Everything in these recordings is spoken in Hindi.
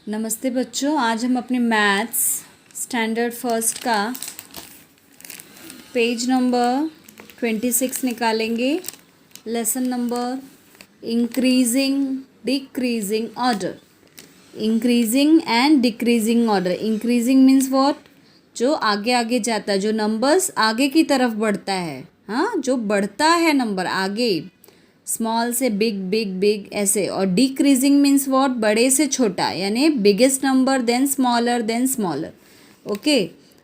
नमस्ते बच्चों, आज हम अपने मैथ्स स्टैंडर्ड फर्स्ट का पेज नंबर 26 निकालेंगे। Lesson number increasing decreasing order. Increasing and decreasing order. Increasing means what? जो आगे आगे जाता है, जो नंबर्स आगे की तरफ बढ़ता है। हाँ, जो बढ़ता है नंबर आगे, स्मॉल से बिग बिग बिग ऐसे। और डिक्रीजिंग मीन्स व्हाट? बड़े से छोटा, यानी biggest number then smaller. Okay,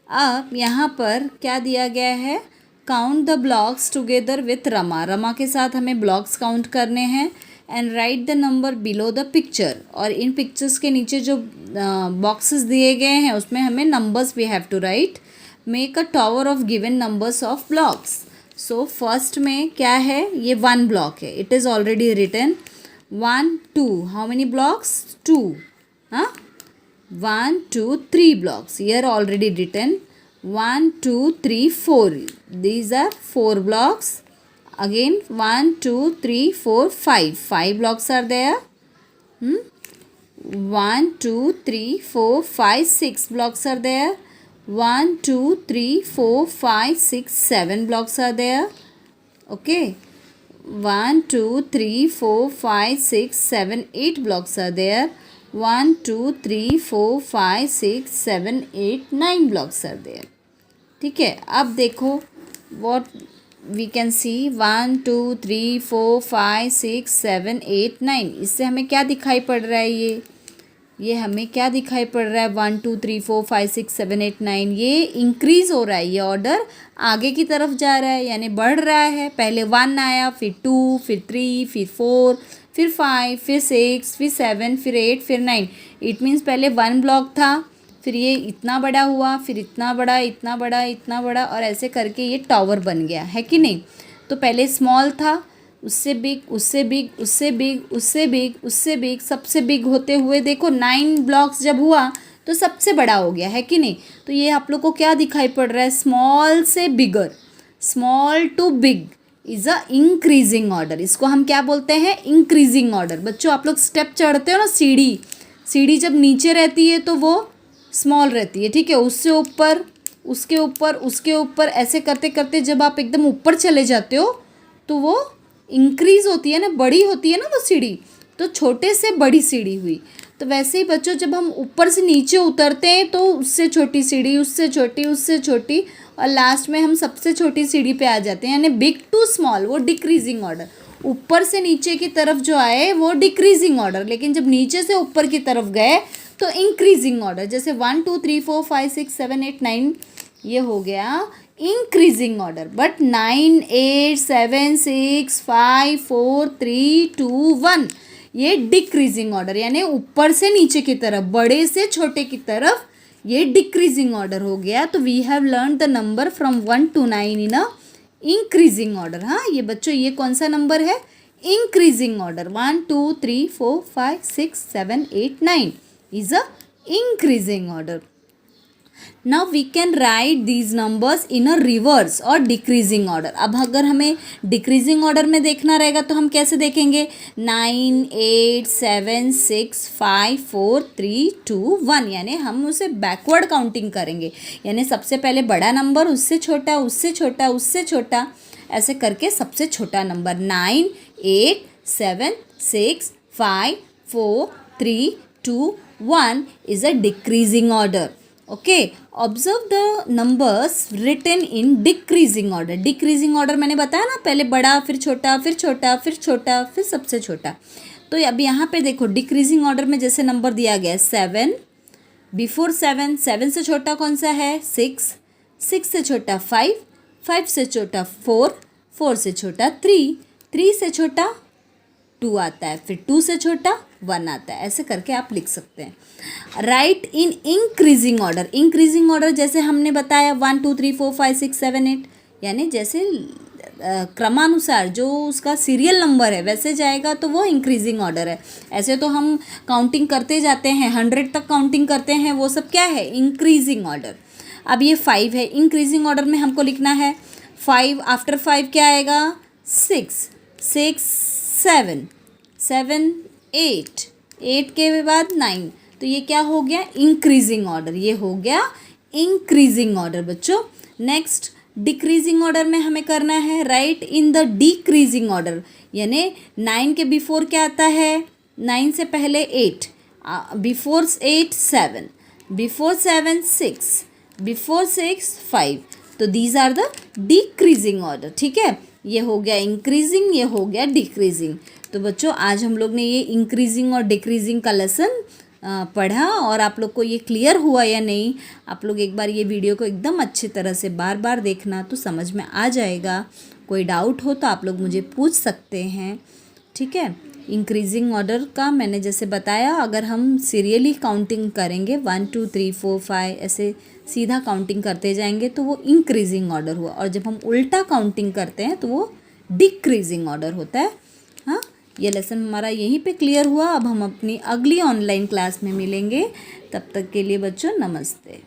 अब यहाँ पर क्या दिया गया है? Count the blocks together with Rama. Rama के साथ हमें ब्लॉक्स काउंट करने हैं। And write the number below the picture. और इन पिक्चर्स के नीचे जो बॉक्सेस दिए गए हैं उसमें हमें numbers we have to write. Make a tower of given numbers of blocks. So first में क्या है? ये 1 ब्लॉक है। It is already written 1 2। How many blocks? 2। हाँ, 1 2 3 blocks here already written 1 2 3 4. These are 4 blocks. Again 1 2 3 4 5 blocks are there. 1 2 3 4 5 6 blocks are there. 1 2 3 4 5 6 7 blocks are there. Okay, 1 2 3 4 5 6 7 8 blocks are there. 1 2 3 4 5 6 7 8 9 blocks are there. ठीक है, अब देखो what we can see 1 2 3 4 5 6 7 8 9। इससे हमें क्या दिखाई पड़ रहा है? ये हमें क्या दिखाई पड़ रहा है? 1 2 3 4 5 6 7 8 9। ये इंक्रीज हो रहा है, ये ऑर्डर आगे की तरफ जा रहा है, यानी बढ़ रहा है। पहले 1 आया, फिर 2, फिर 3, फिर 4, फिर 5, फिर 6, फिर 7, फिर 8, फिर 9। इट मीन्स पहले 1 ब्लॉक था, फिर ये इतना बड़ा हुआ, फिर इतना बड़ा, इतना बड़ा, इतना बड़ा, और ऐसे करके ये टावर बन गया है कि नहीं? तो पहले स्मॉल था, उससे बिग, उससे बिग, उससे बिग, उससे बिग, उससे बिग, सबसे बिग होते हुए देखो 9 ब्लॉक्स जब हुआ तो सबसे बड़ा हो गया है कि नहीं? तो ये आप लोग को क्या दिखाई पड़ रहा है? स्मॉल से bigger, small to big is a increasing order. इसको हम क्या बोलते हैं? Increasing order. बच्चों, आप लोग स्टेप चढ़ते हो ना, सीढ़ी जब नीचे रहती है तो वो स्मॉल रहती है, ठीक है? उससे ऊपर, उसके ऊपर, उसके ऊपर, ऐसे करते करते जब आप एकदम ऊपर चले जाते हो तो वो इंक्रीज होती है ना, बड़ी होती है ना वो सीढ़ी। तो छोटे से बड़ी सीढ़ी हुई। तो वैसे ही बच्चों, जब हम ऊपर से नीचे उतरते हैं तो उससे छोटी सीढ़ी, उससे छोटी, उससे छोटी, और लास्ट में हम सबसे छोटी सीढ़ी पे आ जाते हैं, यानी बिग टू स्मॉल, वो डिक्रीजिंग ऑर्डर। ऊपर से नीचे की तरफ जो आए वो डिक्रीजिंग ऑर्डर, लेकिन जब नीचे से ऊपर की तरफ गए तो इंक्रीजिंग ऑर्डर। जैसे 1 2 3 4 5 6 7 8 9, ये हो गया इंक्रीजिंग ऑर्डर। बट 9 8 7 6 5 4 3 2 1, ये डिक्रीजिंग ऑर्डर, यानी ऊपर से नीचे की तरफ, बड़े से छोटे की तरफ, ये डिक्रीजिंग ऑर्डर हो गया। तो we have learn the number from 1 to 9 in a increasing order. हाँ, ये बच्चों ये कौन सा नंबर है? Increasing order. 1 2 3 4 5 6 7 8 9 is a increasing order. Now we can write these numbers in a reverse और डिक्रीजिंग ऑर्डर। अब अगर हमें डिक्रीजिंग ऑर्डर में देखना रहेगा तो हम कैसे देखेंगे? 9 8 7 6 5 4 3 2 1, यानी हम उसे बैकवर्ड काउंटिंग करेंगे, यानी सबसे पहले बड़ा नंबर, उससे छोटा, उससे छोटा, उससे छोटा, ऐसे करके सबसे छोटा number. 9 8 7 6 5 4 3 2 1 is a decreasing order. Okay, observe the numbers written in decreasing order. Decreasing order मैंने बताया ना, पहले बड़ा, फिर छोटा, फिर छोटा, फिर छोटा, फिर सबसे छोटा। तो अब यहाँ पे देखो डिक्रीजिंग ऑर्डर में जैसे नंबर दिया गया है 7, बिफोर 7, 7 से छोटा कौन सा है? 6, 6 से छोटा 5, 5 से छोटा 4, 4 से छोटा 3, 3 से छोटा 2 आता है, फिर 2 से छोटा 1 आता है। ऐसे करके आप लिख सकते हैं। Right in increasing order. Increasing order जैसे हमने बताया 1 2 3 4 5 6 7 8, यानी जैसे क्रमानुसार जो उसका सीरियल नंबर है वैसे जाएगा तो वो इंक्रीजिंग ऑर्डर है। ऐसे तो हम काउंटिंग करते जाते हैं, 100 तक काउंटिंग करते हैं, वो सब क्या है? Increasing order. अब ये 5 है, इंक्रीजिंग ऑर्डर में हमको लिखना है 5, आफ्टर 5 क्या आएगा? 6, 6 7 7 8, 8 के बाद 9, तो ये क्या हो गया, इंक्रीजिंग ऑर्डर, ये हो गया इंक्रीजिंग ऑर्डर बच्चों। नेक्स्ट डिक्रीजिंग ऑर्डर में हमें करना है right in the decreasing order, यानी 9 के बिफोर क्या आता है, 9 से पहले 8, बिफोर 8 7, बिफोर 7 6, बिफोर 6 5, तो these are the decreasing order. ठीक है, ये हो गया इंक्रीजिंग, ये हो गया डिक्रीजिंग। तो बच्चों आज हम लोग ने ये इंक्रीजिंग और डिक्रीजिंग का लेसन पढ़ा, और आप लोग को ये क्लियर हुआ या नहीं, आप लोग एक बार ये वीडियो को एकदम अच्छी तरह से बार बार देखना तो समझ में आ जाएगा। कोई डाउट हो तो आप लोग मुझे पूछ सकते हैं। ठीक है, इंक्रीजिंग ऑर्डर का मैंने जैसे बताया, अगर हम सीरियली काउंटिंग करेंगे 1 2 3 4 5 ऐसे सीधा काउंटिंग करते जाएंगे तो वो इंक्रीजिंग ऑर्डर हुआ, और जब हम उल्टा काउंटिंग करते हैं तो वो डिक्रीजिंग ऑर्डर होता है। हाँ, ये लेसन हमारा यहीं पे क्लियर हुआ। अब हम अपनी अगली ऑनलाइन क्लास में मिलेंगे, तब तक के लिए बच्चों नमस्ते।